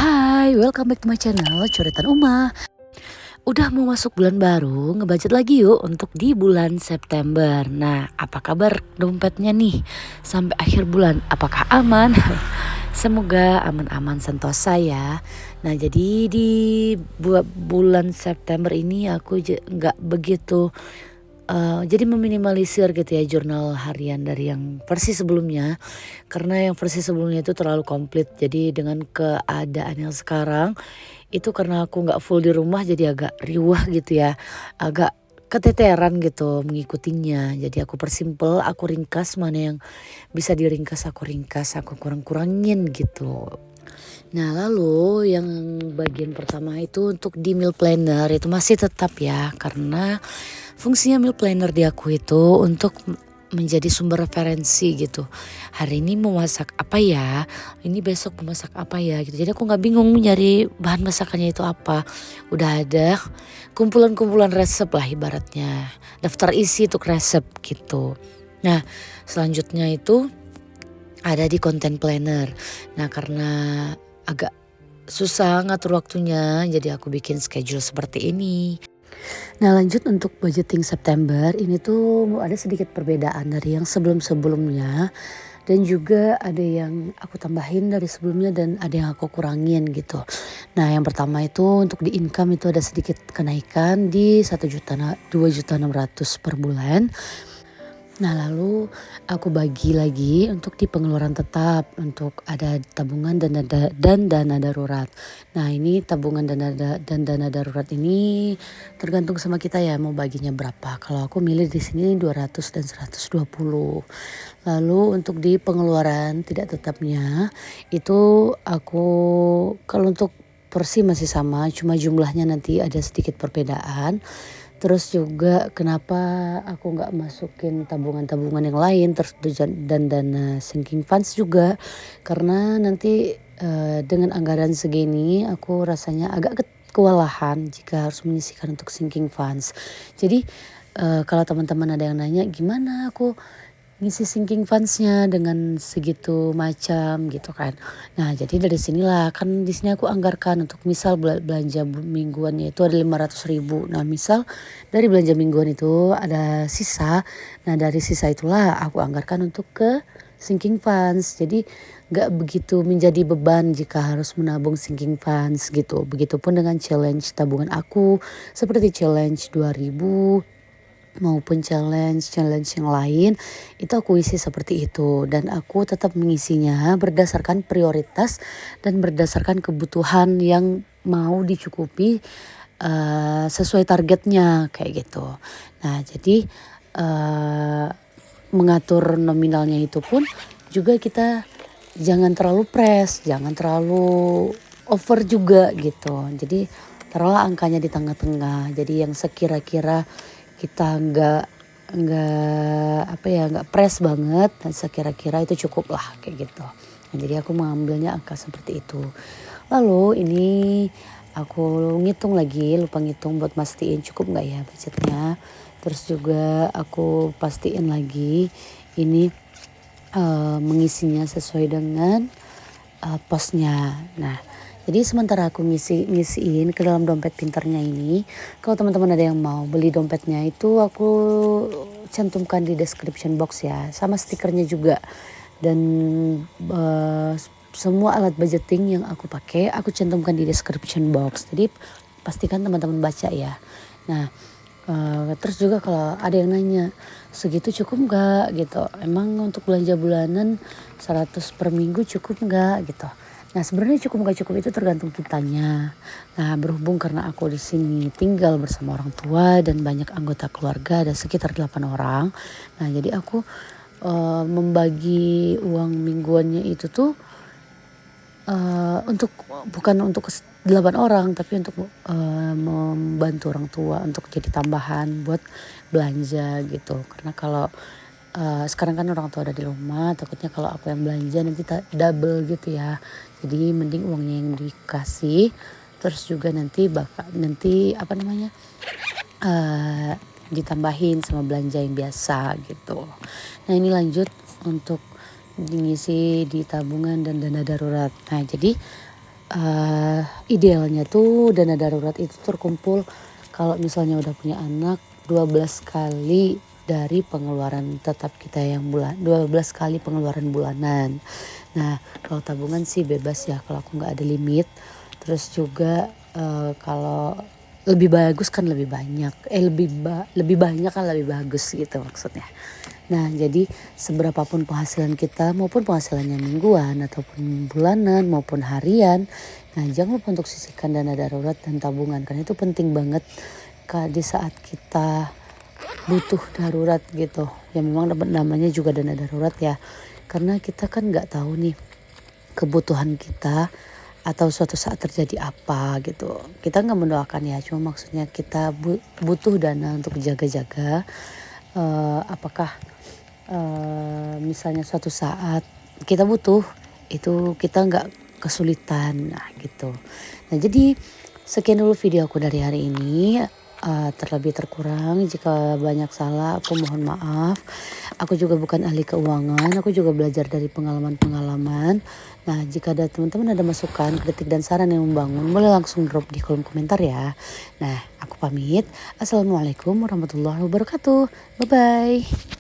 Hai, welcome back to my channel Coretan Uma. Udah mau masuk bulan baru, ngebudget lagi yuk untuk di bulan September. Nah, apa kabar dompetnya nih sampai akhir bulan? Apakah aman? Semoga aman-aman sentosa ya. Nah, jadi di bulan September ini aku nggak begitu jadi meminimalisir gitu ya jurnal harian dari yang versi sebelumnya. Karena yang versi sebelumnya itu terlalu komplit. Jadi dengan keadaan yang sekarang itu karena aku nggak full di rumah jadi agak riwah gitu ya. Agak keteteran gitu mengikutinya. Jadi aku persimpel, aku ringkas mana yang bisa diringkas aku ringkas, aku kurang-kurangin gitu. Nah lalu yang bagian pertama itu untuk di meal planner itu masih tetap ya, karena fungsinya meal planner di aku itu untuk menjadi sumber referensi gitu. Hari ini mau masak apa ya, ini besok mau masak apa ya gitu. Jadi aku gak bingung nyari bahan masakannya itu apa. Udah ada kumpulan-kumpulan resep lah ibaratnya, daftar isi untuk resep gitu. Nah selanjutnya itu ada di content planner. Nah karena agak susah ngatur waktunya, jadi aku bikin schedule seperti ini. Nah lanjut untuk budgeting September ini tuh ada sedikit perbedaan dari yang sebelum-sebelumnya. Dan juga ada yang aku tambahin dari sebelumnya dan ada yang aku kurangin gitu. Nah yang pertama itu untuk di income itu ada sedikit kenaikan di 2.600.000 per bulan. Nah lalu aku bagi lagi untuk di pengeluaran tetap, untuk ada tabungan dan dana darurat. Nah ini tabungan dan dana darurat ini tergantung sama kita ya mau baginya berapa. Kalau aku milih di sini 200 dan 120. Lalu untuk di pengeluaran tidak tetapnya itu aku kalau untuk porsi masih sama, cuma jumlahnya nanti ada sedikit perbedaan. Terus juga kenapa aku nggak masukin tabungan-tabungan yang lain terus dan dana sinking funds juga karena nanti dengan anggaran segini aku rasanya agak kewalahan jika harus menyisihkan untuk sinking funds. Jadi kalau teman-teman ada yang nanya gimana aku ngisi sinking fundsnya dengan segitu macam gitu kan. Nah jadi dari sinilah kan di sini aku anggarkan untuk misal belanja mingguannya itu ada 500.000. Nah misal dari belanja mingguan itu ada sisa. Nah dari sisa itulah aku anggarkan untuk ke sinking funds. Jadi gak begitu menjadi beban jika harus menabung sinking funds gitu. Begitupun dengan challenge tabungan aku seperti challenge 2000 maupun challenge yang lain itu aku isi seperti itu dan aku tetap mengisinya berdasarkan prioritas dan berdasarkan kebutuhan yang mau dicukupi sesuai targetnya kayak gitu. Nah jadi mengatur nominalnya itu pun juga kita jangan terlalu press, jangan terlalu over juga gitu. Jadi taruhlah angkanya di tengah-tengah. Jadi yang sekira-kira kita nggak press banget dan sekira-kira itu cukup lah kayak gitu. Nah, jadi aku mengambilnya angka seperti itu. Lalu ini aku ngitung lagi, lupa ngitung buat mastiin cukup nggak ya budgetnya. Terus juga aku pastiin lagi ini mengisinya sesuai dengan posnya. Nah jadi sementara aku ngisiin ke dalam dompet pintarnya ini, kalau teman-teman ada yang mau beli dompetnya itu aku cantumkan di description box ya, sama stikernya juga. Dan semua alat budgeting yang aku pakai aku cantumkan di description box. Jadi pastikan teman-teman baca ya. Nah terus juga kalau ada yang nanya segitu cukup nggak gitu, emang untuk belanja bulanan 100 per minggu cukup nggak gitu. Nah sebenarnya cukup nggak cukup itu tergantung kitanya. Nah berhubung karena aku di sini tinggal bersama orang tua dan banyak anggota keluarga ada sekitar 8 orang. Nah jadi aku membagi uang mingguannya itu tuh bukan untuk 8 orang tapi untuk membantu orang tua untuk jadi tambahan buat belanja gitu. Karena kalau sekarang kan orang tua ada di rumah, takutnya kalau aku yang belanja nanti double gitu ya. Jadi mending uangnya yang dikasih, terus juga nanti ditambahin sama belanja yang biasa gitu. Nah ini lanjut untuk ngisi di tabungan dan dana darurat. Nah jadi idealnya tuh dana darurat itu terkumpul kalau misalnya udah punya anak 12 kali dari pengeluaran tetap kita yang 12 kali pengeluaran bulanan. Nah, kalau tabungan sih bebas ya kalau aku nggak ada limit. Terus juga kalau lebih bagus kan lebih banyak, lebih banyak kan lebih bagus gitu maksudnya. Nah, jadi seberapapun penghasilan kita maupun penghasilannya mingguan ataupun bulanan maupun harian, nah jangan lupa untuk sisihkan dana darurat dan tabungan karena itu penting banget di saat kita butuh darurat gitu. Ya memang namanya juga dana darurat ya. Karena kita kan nggak tahu nih kebutuhan kita atau suatu saat terjadi apa gitu. Kita nggak mendoakan ya, cuma maksudnya kita butuh dana untuk jaga-jaga. Apakah misalnya suatu saat kita butuh itu kita nggak kesulitan, nah gitu. Nah jadi sekian dulu video aku dari hari ini. Terlebih terkurang jika banyak salah aku mohon maaf. Aku juga bukan ahli keuangan, aku juga belajar dari pengalaman-pengalaman. Nah jika ada teman-teman ada masukan, kritik dan saran yang membangun boleh langsung drop di kolom komentar ya. Nah aku pamit. Assalamualaikum warahmatullahi wabarakatuh. Bye bye.